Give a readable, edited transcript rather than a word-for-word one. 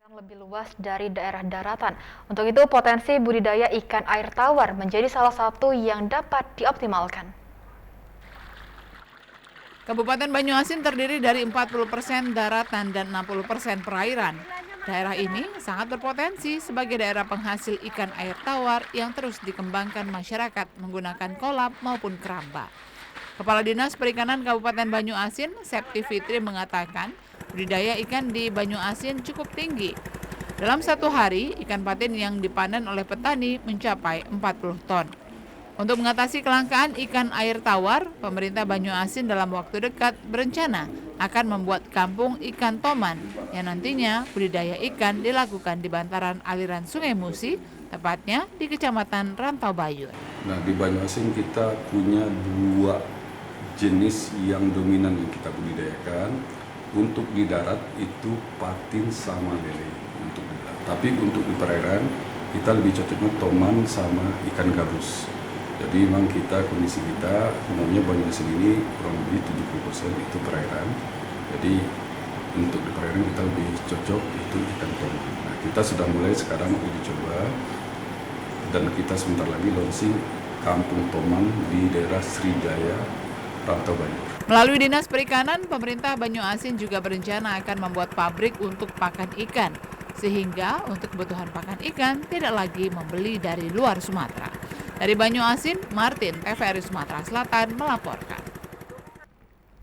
Lebih luas dari daerah daratan. Untuk itu, potensi budidaya ikan air tawar menjadi salah satu yang dapat dioptimalkan. Kabupaten Banyuasin terdiri dari 40% daratan dan 60% perairan. Daerah ini sangat berpotensi sebagai daerah penghasil ikan air tawar yang terus dikembangkan masyarakat menggunakan kolam maupun keramba. Kepala Dinas Perikanan Kabupaten Banyuasin, Septi Fitri mengatakan, budidaya ikan di Banyuasin cukup tinggi. Dalam satu hari, ikan patin yang dipanen oleh petani mencapai 40 ton. Untuk mengatasi kelangkaan ikan air tawar, pemerintah Banyuasin dalam waktu dekat berencana akan membuat kampung ikan toman yang nantinya budidaya ikan dilakukan di bantaran aliran Sungai Musi, tepatnya di Kecamatan Rantau Bayur. Nah, di Banyuasin kita punya dua jenis yang dominan yang kita budidayakan. Untuk di darat itu patin sama lele untuk di darat. Tapi untuk di perairan kita lebih cocoknya toman sama ikan gabus. Jadi memang kondisi kita umumnya Banyuasin ini kurang lebih 70% itu perairan. Jadi untuk di perairan kita lebih cocok itu ikan toman. Nah, kita sudah mulai sekarang uji coba dan kita sebentar lagi launching kampung toman di daerah Srijaya, Rantau Bayur. Melalui Dinas Perikanan, pemerintah Banyuasin juga berencana akan membuat pabrik untuk pakan ikan, sehingga untuk kebutuhan pakan ikan tidak lagi membeli dari luar Sumatera. Dari Banyuasin, Martin, TVRI Sumatera Selatan melaporkan.